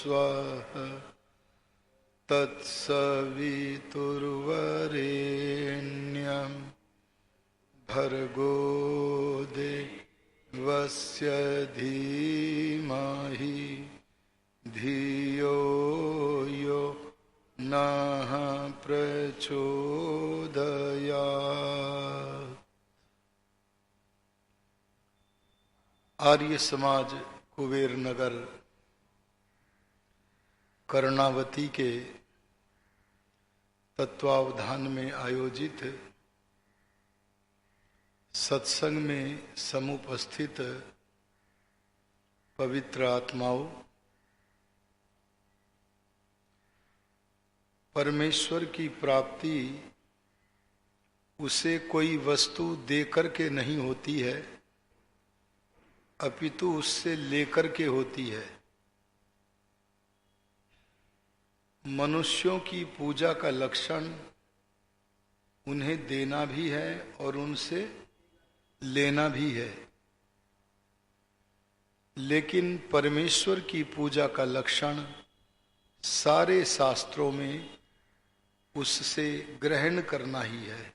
स्वः तत्सवितुर्वरेण्यं भर्गो देवस्य धीमहि धियो यो नः प्रचोदयात्। आर्य समाज कुबेर नगर कर्णावती के तत्वावधान में आयोजित सत्संग में समुपस्थित पवित्र आत्माओं, परमेश्वर की प्राप्ति उसे कोई वस्तु देकर के नहीं होती है, अपितु उससे लेकर के होती है। मनुष्यों की पूजा का लक्षण उन्हें देना भी है और उनसे लेना भी है, लेकिन परमेश्वर की पूजा का लक्षण सारे शास्त्रों में उससे ग्रहण करना ही है।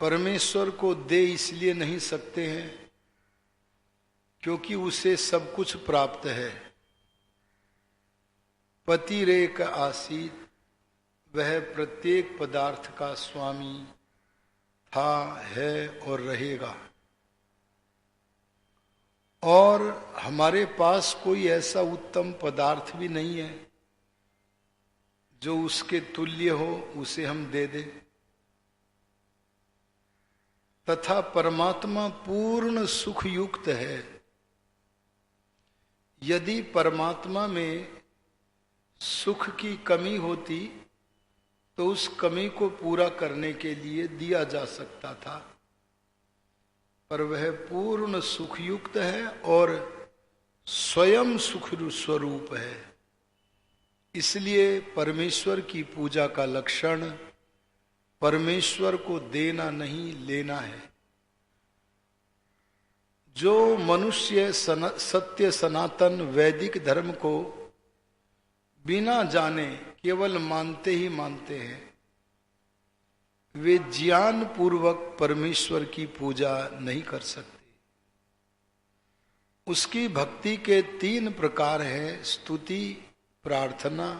परमेश्वर को दे इसलिए नहीं सकते हैं क्योंकि उसे सब कुछ प्राप्त है। पतिरेक आसीत, वह प्रत्येक पदार्थ का स्वामी था, है और रहेगा। और हमारे पास कोई ऐसा उत्तम पदार्थ भी नहीं है जो उसके तुल्य हो, उसे हम दे दें। तथा परमात्मा पूर्ण सुख युक्त है। यदि परमात्मा में सुख की कमी होती तो उस कमी को पूरा करने के लिए दिया जा सकता था, पर वह पूर्ण सुख युक्त है और स्वयं सुख स्वरूप है। इसलिए परमेश्वर की पूजा का लक्षण परमेश्वर को देना नहीं, लेना है। जो मनुष्य सत्य सनातन वैदिक धर्म को बिना जाने केवल मानते ही मानते हैं, वे ज्ञान पूर्वक परमेश्वर की पूजा नहीं कर सकते। उसकी भक्ति के 3 प्रकार हैं: स्तुति, प्रार्थना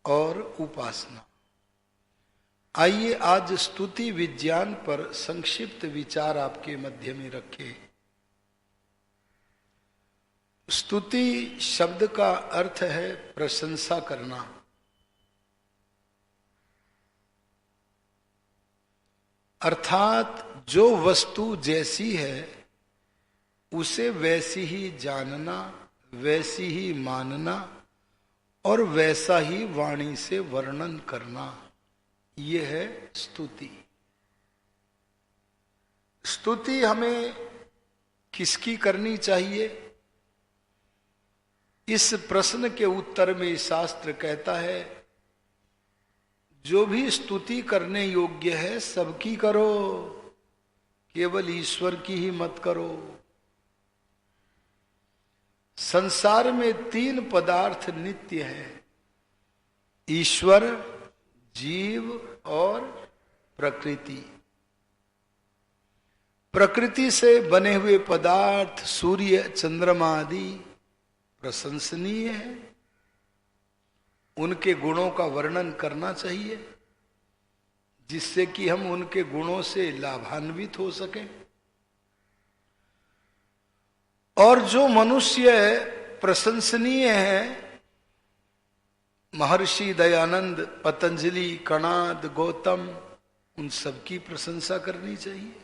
और उपासना। आइए आज स्तुति विज्ञान पर संक्षिप्त विचार आपके मध्य में रखें। स्तुति शब्द का अर्थ है प्रशंसा करना। अर्थात जो वस्तु जैसी है उसे वैसी ही जानना, वैसी ही मानना और वैसा ही वाणी से वर्णन करना, ये है स्तुति। स्तुति हमें किसकी करनी चाहिए? इस प्रश्न के उत्तर में शास्त्र कहता है, जो भी स्तुति करने योग्य है सबकी करो, केवल ईश्वर की ही मत करो। संसार में 3 पदार्थ नित्य हैं: ईश्वर, जीव और प्रकृति। प्रकृति से बने हुए पदार्थ सूर्य, चंद्रमा आदि प्रशंसनीय है, उनके गुणों का वर्णन करना चाहिए जिससे कि हम उनके गुणों से लाभान्वित हो सकें। और जो मनुष्य प्रशंसनीय है, महर्षि दयानंद, पतंजलि, कणाद, गौतम, उन सबकी प्रशंसा करनी चाहिए।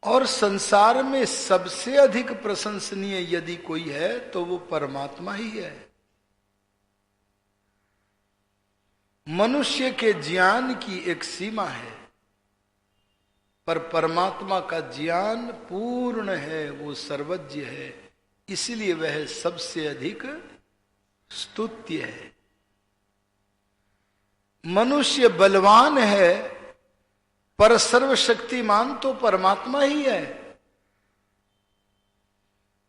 और संसार में सबसे अधिक प्रशंसनीय यदि कोई है तो वो परमात्मा ही है। मनुष्य के ज्ञान की एक सीमा है, पर परमात्मा का ज्ञान पूर्ण है, वो सर्वज्ञ है, इसलिए वह सबसे अधिक स्तुत्य है। मनुष्य बलवान है पर सर्वशक्तिमान तो परमात्मा ही है।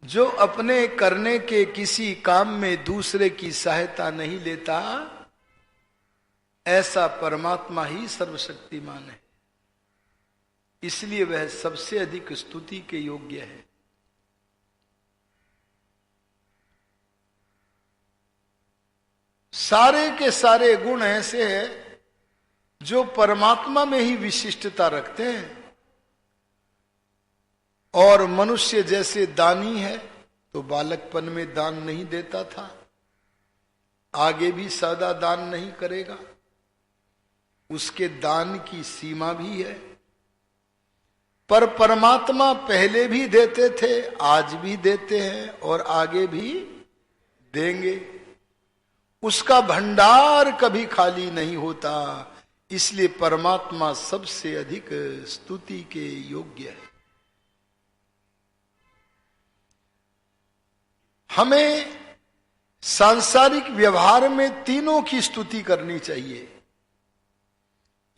जो अपने करने के किसी काम में दूसरे की सहायता नहीं लेता, ऐसा परमात्मा ही सर्वशक्तिमान है। इसलिए वह सबसे अधिक स्तुति के योग्य है। सारे के सारे गुण ऐसे हैं जो परमात्मा में ही विशिष्टता रखते हैं। और मनुष्य जैसे दानी है तो बालकपन में दान नहीं देता था, आगे भी सदा दान नहीं करेगा। उसके दान की सीमा भी है। पर परमात्मा पहले भी देते थे, आज भी देते हैं और आगे भी देंगे। उसका भंडार कभी खाली नहीं होता। इसलिए परमात्मा सबसे अधिक स्तुति के योग्य है। हमें सांसारिक व्यवहार में तीनों की स्तुति करनी चाहिए।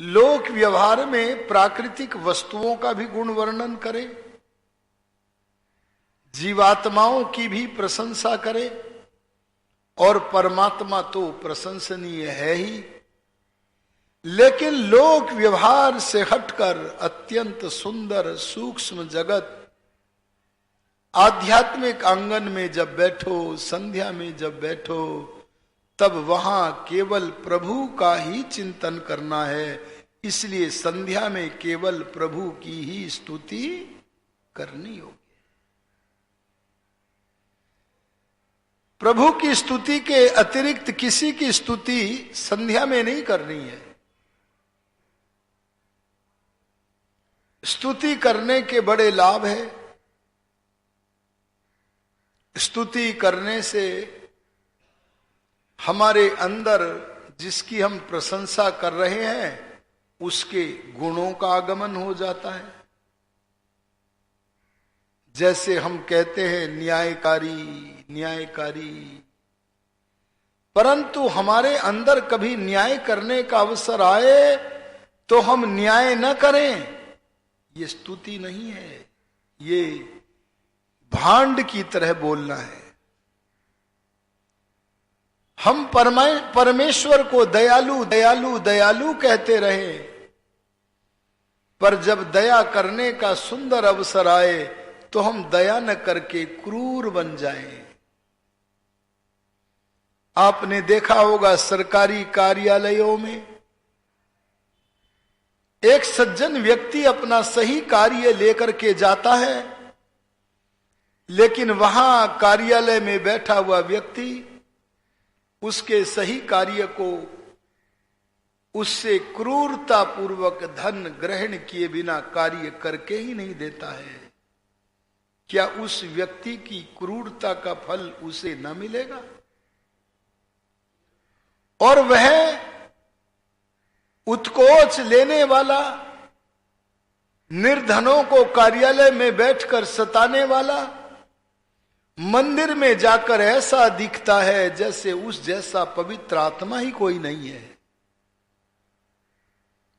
लोक व्यवहार में प्राकृतिक वस्तुओं का भी गुण वर्णन करें, जीवात्माओं की भी प्रशंसा करें, और परमात्मा तो प्रशंसनीय है ही। लेकिन लोक व्यवहार से हटकर अत्यंत सुंदर सूक्ष्म जगत, आध्यात्मिक आंगन में जब बैठो, संध्या में जब बैठो, तब वहां केवल प्रभु का ही चिंतन करना है। इसलिए संध्या में केवल प्रभु की ही स्तुति करनी होगी। प्रभु की स्तुति के अतिरिक्त किसी की स्तुति संध्या में नहीं करनी है। स्तुति करने के बड़े लाभ है। स्तुति करने से हमारे अंदर जिसकी हम प्रशंसा कर रहे हैं उसके गुणों का आगमन हो जाता है। जैसे हम कहते हैं न्यायकारी न्यायकारी, परंतु हमारे अंदर कभी न्याय करने का अवसर आए तो हम न्याय न करें, ये स्तुति नहीं है, ये भांड की तरह बोलना है। हम परमेश्वर को दयालु दयालु दयालु कहते रहे, पर जब दया करने का सुंदर अवसर आए तो हम दया न करके क्रूर बन जाएं। आपने देखा होगा सरकारी कार्यालयों में एक सज्जन व्यक्ति अपना सही कार्य लेकर के जाता है, लेकिन वहां कार्यालय में बैठा हुआ व्यक्ति उसके सही कार्य को उससे क्रूरता पूर्वक धन ग्रहण किए बिना कार्य करके ही नहीं देता है। क्या उस व्यक्ति की क्रूरता का फल उसे न मिलेगा? और वह उत्कोच लेने वाला, निर्धनों को कार्यालय में बैठकर सताने वाला, मंदिर में जाकर ऐसा दिखता है जैसे उस जैसा पवित्र आत्मा ही कोई नहीं है।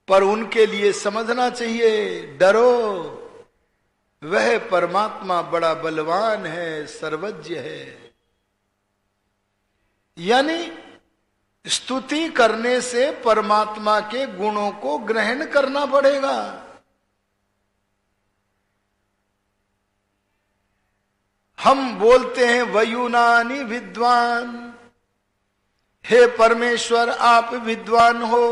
पर उनके लिए समझना चाहिए, डरो, वह परमात्मा बड़ा बलवान है, सर्वज्ञ है। यानी स्तुति करने से परमात्मा के गुणों को ग्रहण करना पड़ेगा। हम बोलते हैं वयुनानि विद्वान, हे परमेश्वर आप विद्वान हो।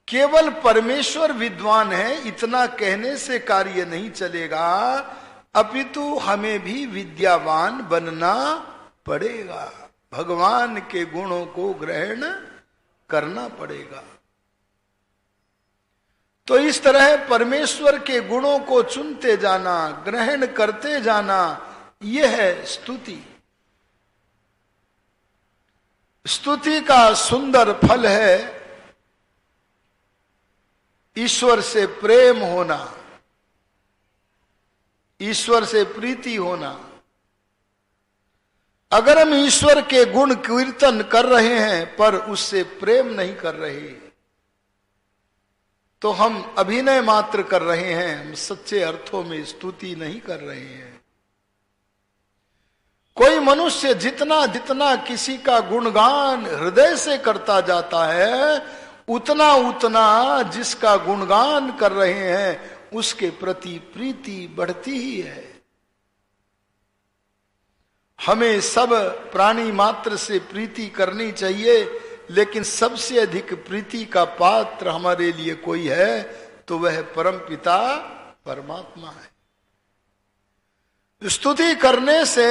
केवल परमेश्वर विद्वान है इतना कहने से कार्य नहीं चलेगा, अपितु हमें भी विद्यावान बनना पड़ेगा। भगवान के गुणों को ग्रहण करना पड़ेगा। तो इस तरह परमेश्वर के गुणों को चुनते जाना, ग्रहण करते जाना, यह है स्तुति। स्तुति का सुंदर फल है ईश्वर से प्रेम होना, ईश्वर से प्रीति होना। अगर हम ईश्वर के गुण कीर्तन कर रहे हैं पर उससे प्रेम नहीं कर रहे, तो हम अभिनय मात्र कर रहे हैं, हम सच्चे अर्थों में स्तुति नहीं कर रहे हैं। कोई मनुष्य जितना जितना किसी का गुणगान हृदय से करता जाता है, उतना उतना जिसका गुणगान कर रहे हैं उसके प्रति प्रीति बढ़ती ही है। हमें सब प्राणी मात्र से प्रीति करनी चाहिए, लेकिन सबसे अधिक प्रीति का पात्र हमारे लिए कोई है तो वह परम पिता परमात्मा है। स्तुति करने से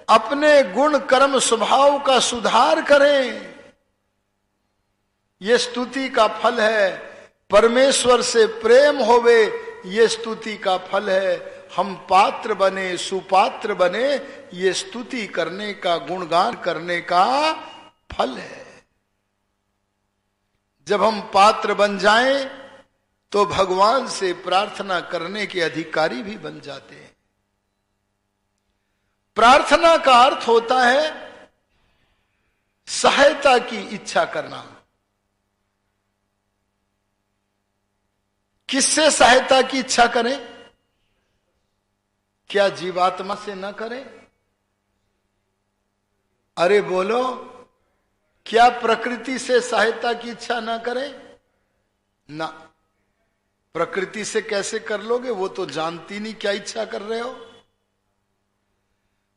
अपने गुण कर्म स्वभाव का सुधार करें, यह स्तुति का फल है। परमेश्वर से प्रेम होवे, ये स्तुति का फल है। हम पात्र बने, सुपात्र बने, ये स्तुति करने का, गुणगान करने का फल है। जब हम पात्र बन जाएं तो भगवान से प्रार्थना करने के अधिकारी भी बन जाते हैं। प्रार्थना का अर्थ होता है सहायता की इच्छा करना। किससे सहायता की इच्छा करें? क्या जीवात्मा से न करें? अरे बोलो, क्या प्रकृति से सहायता की इच्छा ना करें? ना। प्रकृति से कैसे कर लोगे? वो तो जानती नहीं क्या इच्छा कर रहे हो।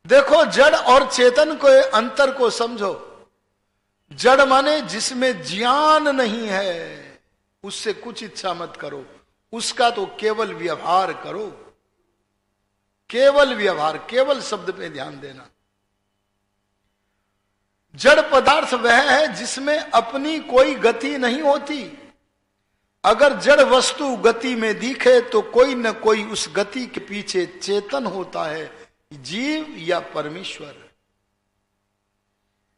देखो, जड़ और चेतन को अंतर को समझो। जड़ माने जिसमें ज्ञान नहीं है, उससे कुछ इच्छा मत करो, उसका तो केवल व्यवहार करो। केवल व्यवहार, केवल शब्द पे ध्यान देना। जड़ पदार्थ वह है जिसमें अपनी कोई गति नहीं होती। अगर जड़ वस्तु गति में दिखे तो कोई न कोई उस गति के पीछे चेतन होता है, जीव या परमेश्वर।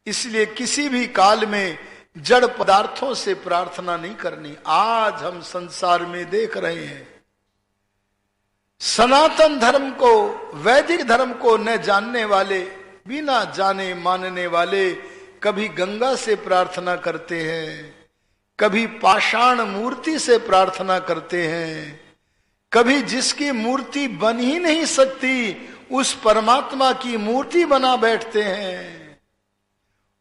इसलिए किसी भी काल में जड़ पदार्थों से प्रार्थना नहीं करनी। आज हम संसार में देख रहे हैं, सनातन धर्म को, वैदिक धर्म को न जानने वाले, बिना जाने मानने वाले कभी गंगा से प्रार्थना करते हैं, कभी पाषाण मूर्ति से प्रार्थना करते हैं, कभी जिसकी मूर्ति बन ही नहीं सकती उस परमात्मा की मूर्ति बना बैठते हैं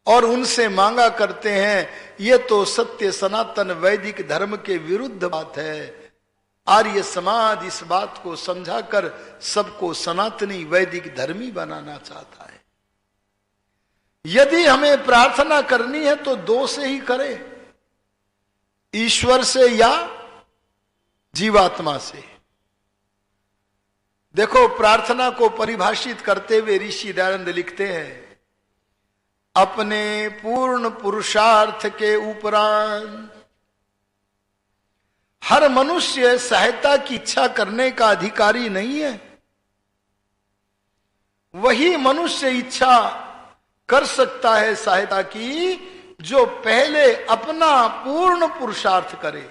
और उनसे मांगा करते हैं। ये तो सत्य सनातन वैदिक धर्म के विरुद्ध बात है। आर्य समाज इस बात को समझाकर सबको सनातनी वैदिक धर्मी बनाना चाहता है। यदि हमें प्रार्थना करनी है तो दो से ही करें, ईश्वर से या जीवात्मा से। देखो, प्रार्थना को परिभाषित करते हुए ऋषि दयानंद लिखते हैं, अपने पूर्ण पुरुषार्थ के उपरांत हर मनुष्य सहायता की इच्छा करने का अधिकारी नहीं है। वही मनुष्य इच्छा कर सकता है सहायता की जो पहले अपना पूर्ण पुरुषार्थ करे।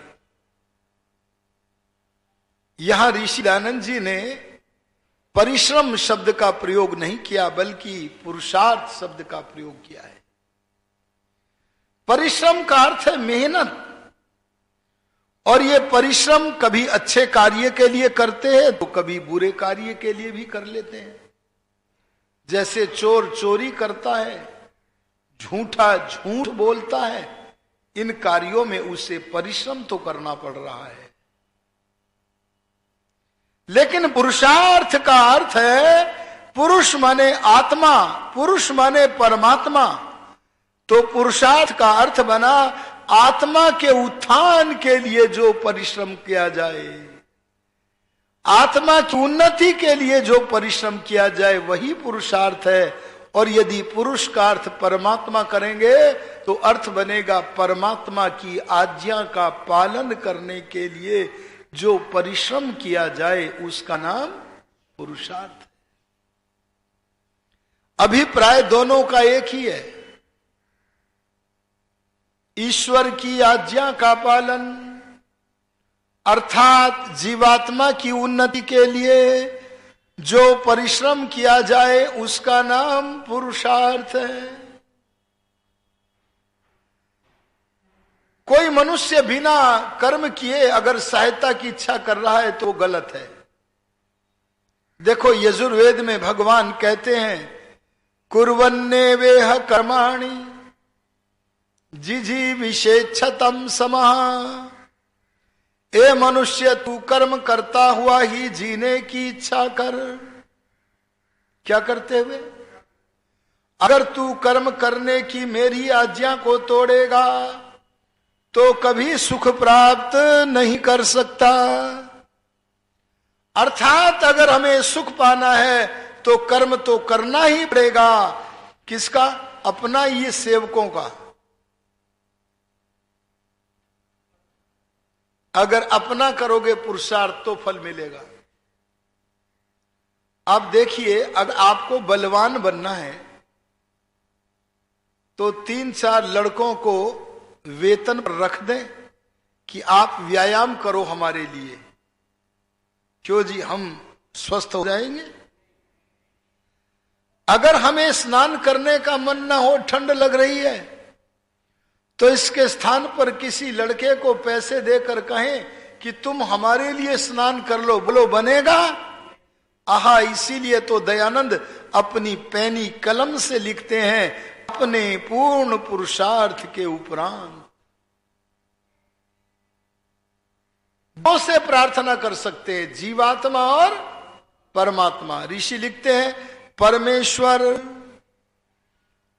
यहां ऋषि दयानंद जी ने परिश्रम शब्द का प्रयोग नहीं किया, बल्कि पुरुषार्थ शब्द का प्रयोग किया है। परिश्रम का अर्थ है मेहनत, और ये परिश्रम कभी अच्छे कार्य के लिए करते हैं तो कभी बुरे कार्य के लिए भी कर लेते हैं। जैसे चोर चोरी करता है, झूठा झूठ बोलता है, इन कार्यों में उसे परिश्रम तो करना पड़ रहा है। लेकिन पुरुषार्थ का अर्थ है, पुरुष माने आत्मा, पुरुष माने परमात्मा। तो पुरुषार्थ का अर्थ बना आत्मा के उत्थान के लिए जो परिश्रम किया जाए, आत्मा की उन्नति के लिए जो परिश्रम किया जाए, वही पुरुषार्थ है। और यदि पुरुष का अर्थ परमात्मा करेंगे तो अर्थ बनेगा परमात्मा की आज्ञा का पालन करने के लिए जो परिश्रम किया जाए उसका नाम पुरुषार्थ। अभिप्राय दोनों का एक ही है, ईश्वर की आज्ञा का पालन अर्थात जीवात्मा की उन्नति के लिए जो परिश्रम किया जाए उसका नाम पुरुषार्थ है। कोई मनुष्य बिना कर्म किए अगर सहायता की इच्छा कर रहा है तो गलत है। देखो, यजुर्वेद में भगवान कहते हैं कुर्वन्ने वेह कर्माणि जिजी विशेषतम समः। ए मनुष्य, तू कर्म करता हुआ ही जीने की इच्छा कर। क्या करते हुए? अगर तू कर्म करने की मेरी आज्ञा को तोड़ेगा तो कभी सुख प्राप्त नहीं कर सकता। अर्थात अगर हमें सुख पाना है तो कर्म तो करना ही पड़ेगा। किसका? अपना, ये सेवकों का। अगर अपना करोगे पुरुषार्थ तो फल मिलेगा। आप देखिए, अगर आपको बलवान बनना है तो 3-4 लड़कों को वेतन पर रख दें कि आप व्यायाम करो हमारे लिए। क्यों जी, हम स्वस्थ हो जाएंगे। अगर हमें स्नान करने का मन ना हो, ठंड लग रही है, तो इसके स्थान पर किसी लड़के को पैसे देकर कहें कि तुम हमारे लिए स्नान कर लो। बोलो बनेगा? आहा, इसीलिए तो दयानंद अपनी पैनी कलम से लिखते हैं, अपने पूर्ण पुरुषार्थ के उपरांत दो से प्रार्थना कर सकते हैं, जीवात्मा और परमात्मा। ऋषि लिखते हैं, परमेश्वर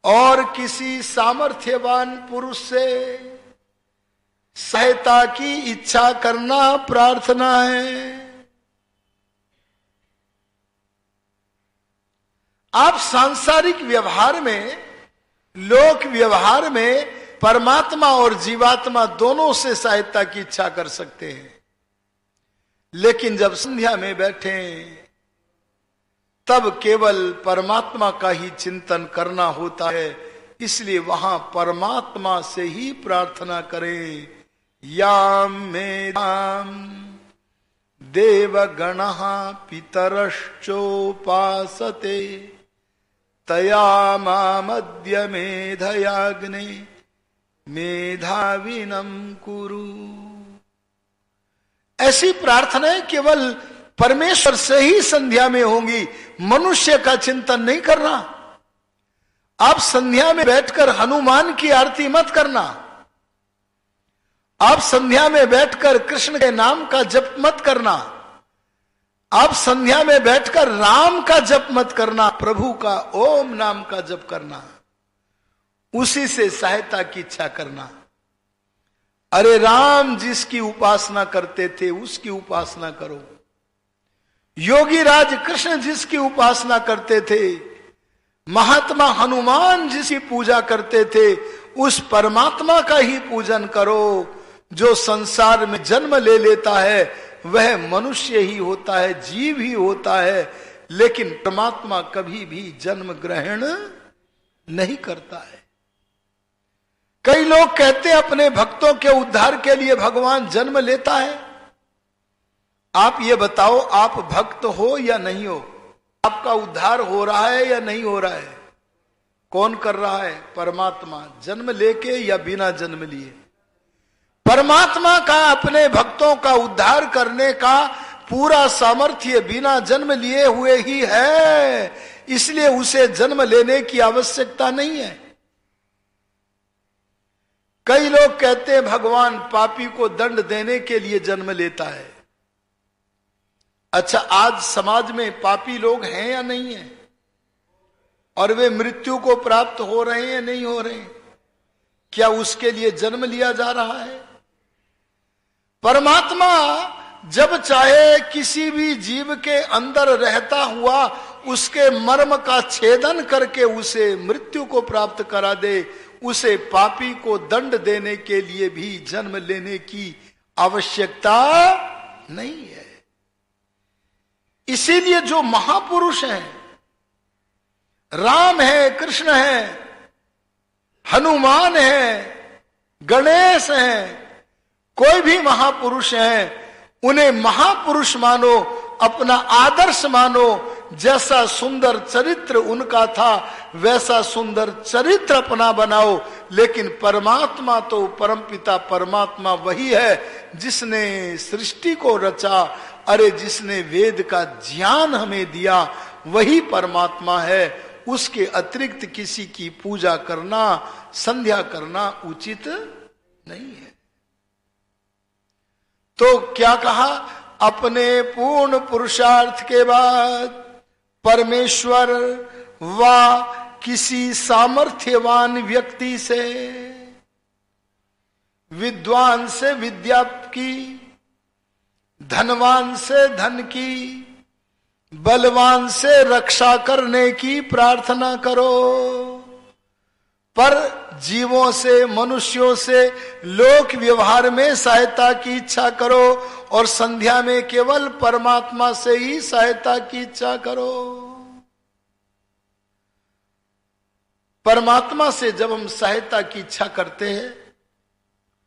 और किसी सामर्थ्यवान पुरुष से सहायता की इच्छा करना प्रार्थना है। आप सांसारिक व्यवहार में, लोक व्यवहार में परमात्मा और जीवात्मा दोनों से सहायता की इच्छा कर सकते हैं, लेकिन जब संध्या में बैठे तब केवल परमात्मा का ही चिंतन करना होता है। इसलिए वहां परमात्मा से ही प्रार्थना करें। याम मेधाम देवगणः पितरश्चोपासते तया मामद्य मेधयाग्ने मेधाविनम कुरु। ऐसी प्रार्थनाएं केवल परमेश्वर से ही संध्या में होंगी, मनुष्य का चिंतन नहीं करना। आप संध्या में बैठकर हनुमान की आरती मत करना। आप संध्या में बैठकर कृष्ण के नाम का जप मत करना। आप संध्या में बैठकर राम का जप मत करना, प्रभु का ओम नाम का जप करना, उसी से सहायता की इच्छा करना। अरे राम जिसकी उपासना करते थे उसकी उपासना करो। योगी राज कृष्ण जिसकी उपासना करते थे, महात्मा हनुमान जिसकी पूजा करते थे, उस परमात्मा का ही पूजन करो। जो संसार में जन्म ले लेता है वह मनुष्य ही होता है, जीव ही होता है, लेकिन परमात्मा कभी भी जन्म ग्रहण नहीं करता है। कई लोग कहते हैं अपने भक्तों के उद्धार के लिए भगवान जन्म लेता है। आप ये बताओ, आप भक्त हो या नहीं हो? आपका उद्धार हो रहा है या नहीं हो रहा है? कौन कर रहा है? परमात्मा। जन्म लेके या बिना जन्म लिए? परमात्मा का अपने भक्तों का उद्धार करने का पूरा सामर्थ्य बिना जन्म लिए हुए ही है, इसलिए उसे जन्म लेने की आवश्यकता नहीं है। कई लोग कहते हैं भगवान पापी को दंड देने के लिए जन्म लेता है। अच्छा, आज समाज में पापी लोग हैं या नहीं है? और वे मृत्यु को प्राप्त हो रहे हैं या नहीं हो रहे? क्या उसके लिए जन्म लिया जा रहा है? परमात्मा जब चाहे किसी भी जीव के अंदर रहता हुआ उसके मर्म का छेदन करके उसे मृत्यु को प्राप्त करा दे। उसे पापी को दंड देने के लिए भी जन्म लेने की आवश्यकता नहीं है। इसीलिए जो महापुरुष हैं, राम है, कृष्ण है, हनुमान है, गणेश है, कोई भी महापुरुष है, उन्हें महापुरुष मानो, अपना आदर्श मानो। जैसा सुंदर चरित्र उनका था वैसा सुंदर चरित्र अपना बनाओ। लेकिन परमात्मा तो परमपिता परमात्मा वही है जिसने सृष्टि को रचा। अरे जिसने वेद का ज्ञान हमें दिया वही परमात्मा है। उसके अतिरिक्त किसी की पूजा करना, संध्या करना उचित नहीं है। तो क्या कहा, अपने पूर्ण पुरुषार्थ के बाद परमेश्वर व किसी सामर्थ्यवान व्यक्ति से, विद्वान से विद्या की, धनवान से धन की, बलवान से रक्षा करने की प्रार्थना करो। पर जीवों से, मनुष्यों से लोक व्यवहार में सहायता की इच्छा करो और संध्या में केवल परमात्मा से ही सहायता की इच्छा करो। परमात्मा से जब हम सहायता की इच्छा करते हैं,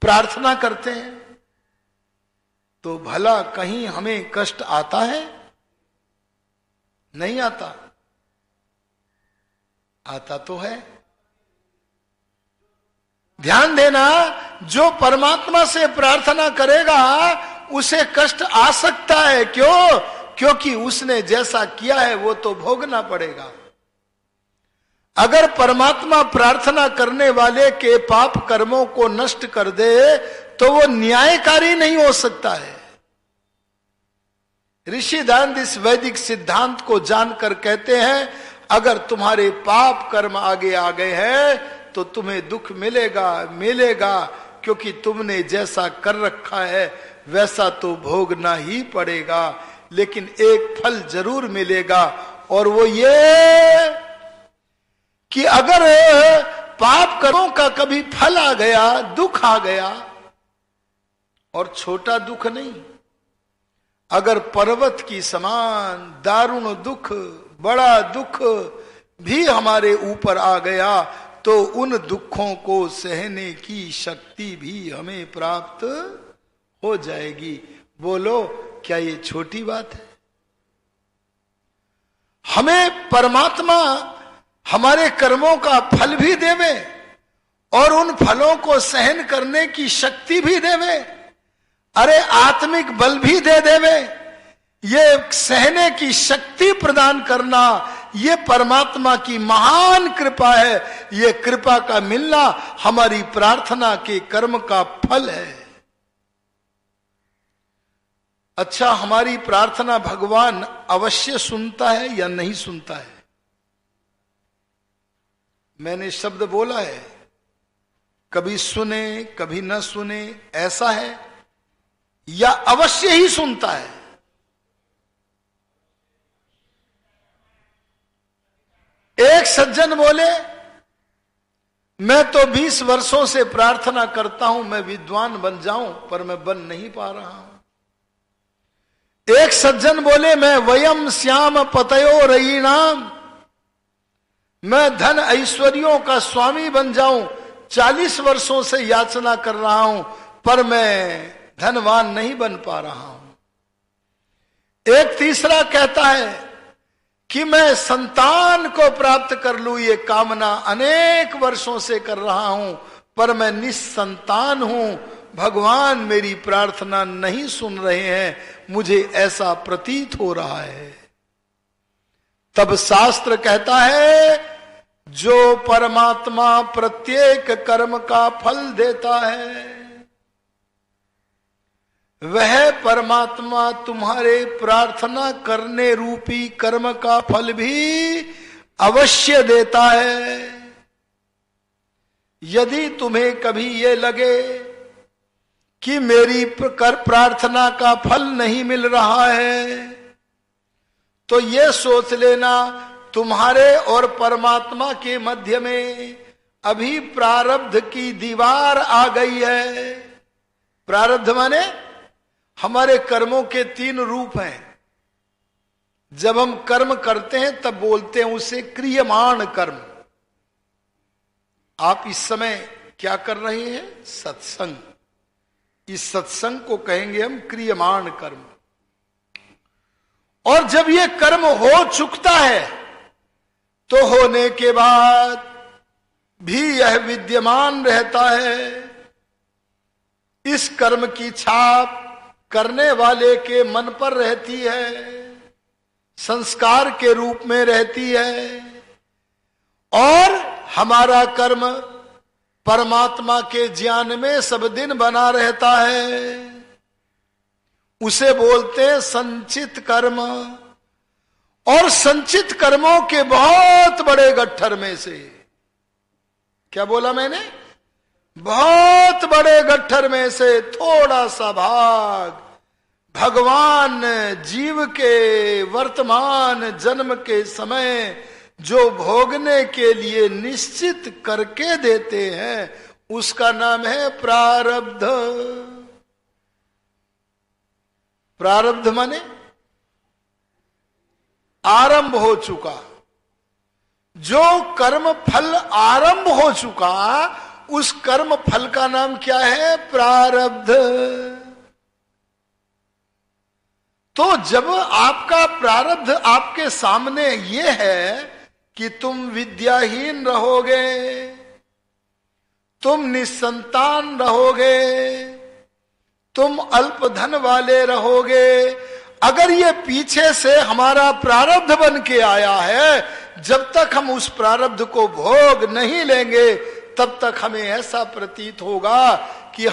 प्रार्थना करते हैं, तो भला कहीं हमें कष्ट आता है? नहीं आता? आता तो है। ध्यान देना, जो परमात्मा से प्रार्थना करेगा उसे कष्ट आ सकता है। क्यों? क्योंकि उसने जैसा किया है वो तो भोगना पड़ेगा। अगर परमात्मा प्रार्थना करने वाले के पाप कर्मों को नष्ट कर दे तो वो न्यायकारी नहीं हो सकता है। ऋषि दयानंद इस वैदिक सिद्धांत को जानकर कहते हैं, अगर तुम्हारे पाप कर्म आगे आ गए हैं तो तुम्हें दुख मिलेगा, मिलेगा, क्योंकि तुमने जैसा कर रखा है वैसा तो भोगना ही पड़ेगा। लेकिन एक फल जरूर मिलेगा, और वो ये कि अगर पाप कर्मों का कभी फल आ गया, दुख आ गया, और छोटा दुख नहीं, अगर पर्वत की समान दारुण दुख, बड़ा दुख भी हमारे ऊपर आ गया तो उन दुखों को सहने की शक्ति भी हमें प्राप्त हो जाएगी। बोलो, क्या ये छोटी बात है? हमें परमात्मा हमारे कर्मों का फल भी देवे और उन फलों को सहन करने की शक्ति भी देवे, अरे आत्मिक बल भी दे देवे। ये सहने की शक्ति प्रदान करना, ये परमात्मा की महान कृपा है। ये कृपा का मिलना हमारी प्रार्थना के कर्म का फल है। अच्छा, हमारी प्रार्थना भगवान अवश्य सुनता है या नहीं सुनता है? मैंने शब्द बोला है, कभी सुने कभी न सुने, ऐसा है, या अवश्य ही सुनता है? एक सज्जन बोले, मैं तो 20 वर्षों से प्रार्थना करता हूं मैं विद्वान बन जाऊं, पर मैं बन नहीं पा रहा हूं। एक सज्जन बोले, मैं वयम श्याम पतयो रयीणाम, मैं धन ऐश्वर्यों का स्वामी बन जाऊं, 40 वर्षों से याचना कर रहा हूं, पर मैं धनवान नहीं बन पा रहा हूं। एक तीसरा कहता है कि मैं संतान को प्राप्त कर लूं, ये कामना अनेक वर्षों से कर रहा हूं, पर मैं निस्संतान हूं, भगवान मेरी प्रार्थना नहीं सुन रहे हैं, मुझे ऐसा प्रतीत हो रहा है। तब शास्त्र कहता है, जो परमात्मा प्रत्येक कर्म का फल देता है वह परमात्मा तुम्हारे प्रार्थना करने रूपी कर्म का फल भी अवश्य देता है। यदि तुम्हें कभी ये लगे कि मेरी प्रार्थना का फल नहीं मिल रहा है, तो ये सोच लेना तुम्हारे और परमात्मा के मध्य में अभी प्रारब्ध की दीवार आ गई है। प्रारब्ध माने हमारे कर्मों के 3 रूप हैं। जब हम कर्म करते हैं तब बोलते हैं उसे क्रियमाण कर्म। आप इस समय क्या कर रहे हैं? सत्संग। इस सत्संग को कहेंगे हम क्रियमाण कर्म। और जब ये कर्म हो चुकता है तो होने के बाद भी यह विद्यमान रहता है। इस कर्म की छाप करने वाले के मन पर रहती है, संस्कार के रूप में रहती है। और हमारा कर्म परमात्मा के ज्ञान में सब दिन बना रहता है, उसे बोलते हैं संचित कर्म। और संचित कर्मों के बहुत बड़े गट्ठर में से, क्या बोला मैंने, बहुत बड़े गट्ठर में से थोड़ा सा भाग भगवान जीव के वर्तमान जन्म के समय जो भोगने के लिए निश्चित करके देते हैं, उसका नाम है प्रारब्ध। प्रारब्ध माने आरंभ हो चुका, जो कर्म फल आरंभ हो चुका, उस कर्म फल का नाम क्या है, प्रारब्ध। तो जब आपका प्रारब्ध आपके सामने ये है कि तुम विद्याहीन रहोगे, तुम निसंतान रहोगे, तुम अल्प धन वाले रहोगे, अगर ये पीछे से हमारा प्रारब्ध बन के आया है, जब तक हम उस प्रारब्ध को भोग नहीं लेंगे तब तक हमें ऐसा प्रतीत होगा कि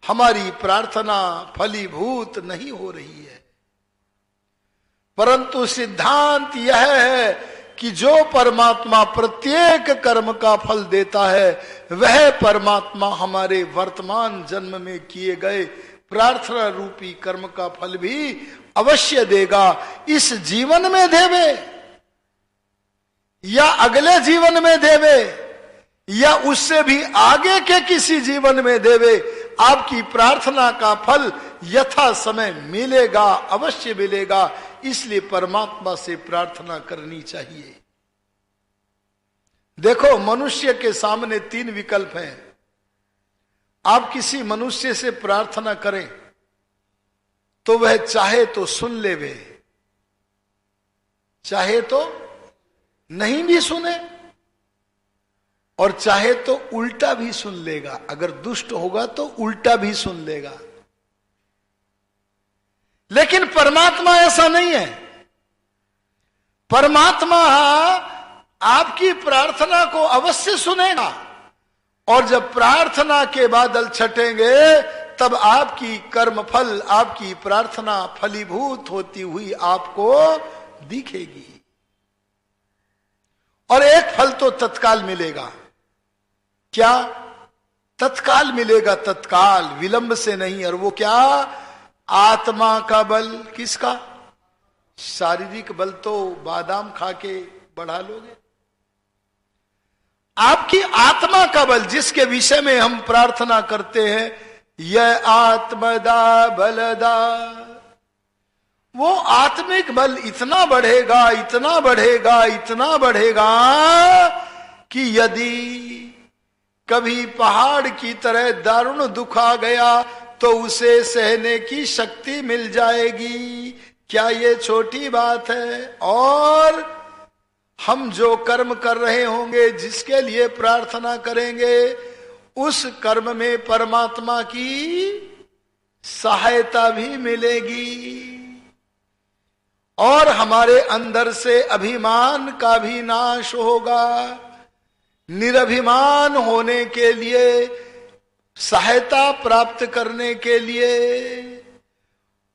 हमारी प्रार्थना फलीभूत नहीं हो रही है। परंतु सिद्धांत यह है कि जो परमात्मा प्रत्येक कर्म का फल देता है, वह परमात्मा हमारे वर्तमान जन्म में किए गए प्रार्थना रूपी कर्म का फल भी अवश्य देगा। इस जीवन में देवे या अगले जीवन में देवे या उससे भी आगे के किसी जीवन में देवे, आपकी प्रार्थना का फल यथा समय मिलेगा, अवश्य मिलेगा। इसलिए परमात्मा से प्रार्थना करनी चाहिए। देखो, मनुष्य के सामने 3 विकल्प हैं। आप किसी मनुष्य से प्रार्थना करें तो वह चाहे तो सुन लेवे, चाहे तो नहीं भी सुने, और चाहे तो उल्टा भी सुन लेगा। अगर दुष्ट होगा तो उल्टा भी सुन लेगा। लेकिन परमात्मा ऐसा नहीं है। परमात्मा आपकी प्रार्थना को अवश्य सुनेगा, और जब प्रार्थना के बादल छटेंगे तब आपकी कर्म फल, आपकी प्रार्थना फलीभूत होती हुई आपको दिखेगी। और एक फल तो तत्काल मिलेगा। क्या? तत्काल मिलेगा, तत्काल, विलंब से नहीं। और वो क्या? आत्मा का बल। किसका? शारीरिक बल तो बादाम खा के बढ़ा लोगे। आपकी आत्मा का बल, जिसके विषय में हम प्रार्थना करते हैं, यह आत्मदा बलदा, वो आत्मिक बल इतना बढ़ेगा, इतना बढ़ेगा, इतना बढ़ेगा कि यदि कभी पहाड़ की तरह दारुण दुख आ गया तो उसे सहने की शक्ति मिल जाएगी। क्या ये छोटी बात है? और हम जो कर्म कर रहे होंगे, जिसके लिए प्रार्थना करेंगे, उस कर्म में परमात्मा की सहायता भी मिलेगी, और हमारे अंदर से अभिमान का भी नाश होगा। निरभिमान होने के लिए, सहायता प्राप्त करने के लिए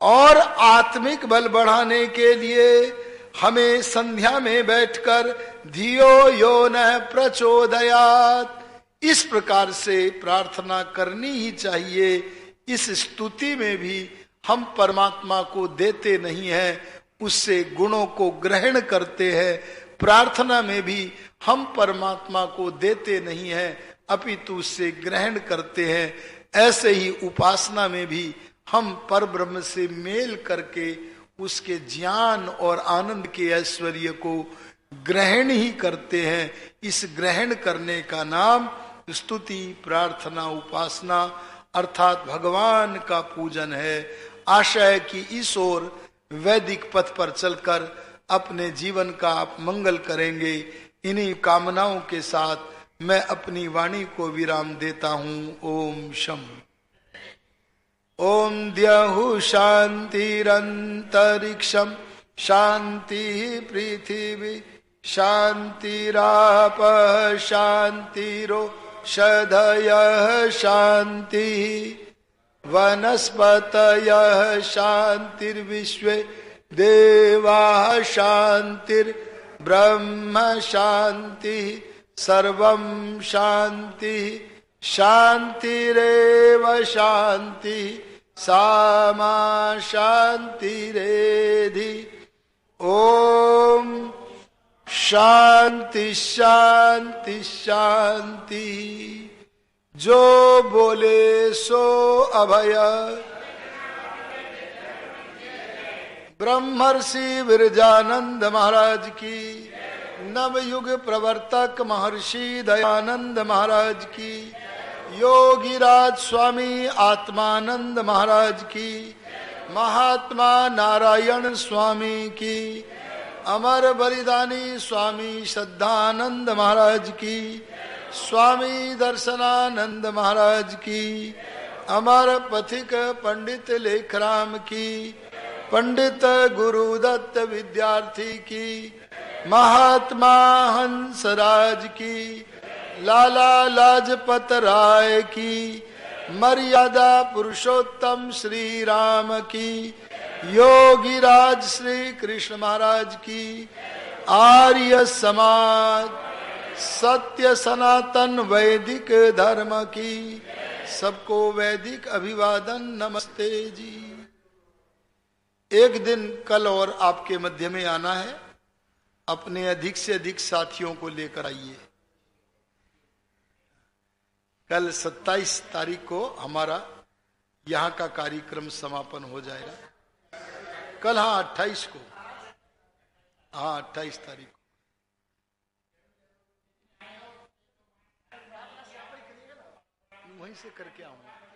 और आत्मिक बल बढ़ाने के लिए हमें संध्या में बैठकर धियो यो न प्रचोदयात्, इस प्रकार से प्रार्थना करनी ही चाहिए। इस स्तुति में भी हम परमात्मा को देते नहीं हैं, उससे गुणों को ग्रहण करते हैं। प्रार्थना में भी हम परमात्मा को देते नहीं हैं, अपितु उससे ग्रहण करते हैं। ऐसे ही उपासना में भी हम परब्रह्म से मेल करके उसके ज्ञान और आनंद के ऐश्वर्य को ग्रहण ही करते हैं। इस ग्रहण करने का नाम स्तुति, प्रार्थना, उपासना अर्थात भगवान का पूजन है। आशा है कि इस ओर वैदिक पथ पर चलकर अपने जीवन का आप मंगल करेंगे। इन्हीं कामनाओं के साथ मैं अपनी वाणी को विराम देता हूं। ओम शम। ओम द्यहु शांतिरंतरिक्षम शांति पृथिवी शांतिराप शांतिरोषधयः शांति वनस्पतयः शांतिर्विश्वे देवाः शांतिर्ब्रह्म शांति सर्वं शांति शांतिरेव शांति सामा शांतिरेधि। ओम शांति शांति शांति। जो बोले सो अभय। ब्रह्मर्षि विरजानंद महाराज की, नवयुग प्रवर्तक महर्षि दयानंद महाराज की, योगीराज स्वामी आत्मानंद महाराज की, महात्मा नारायण स्वामी की, अमर बलिदानी स्वामी श्रद्धानंद महाराज की, स्वामी दर्शनानंद महाराज की, अमर पथिक पंडित लेखराम की, पंडित गुरुदत्त विद्यार्थी की, महात्मा हंसराज की, लाला लाजपत राय की, मर्यादा पुरुषोत्तम श्री राम की, योगीराज श्री कृष्ण महाराज की, आर्य समाज, सत्य सनातन वैदिक धर्म की, सबको वैदिक अभिवादन नमस्ते जी। एक दिन कल और आपके मध्य में आना है, अपने अधिक से अधिक साथियों को लेकर आइए। कल 27 तारीख को हमारा यहाँ का कार्यक्रम समापन हो जाएगा। कल 28 को, 28 तारीख को। वहीं से करके आऊंगा।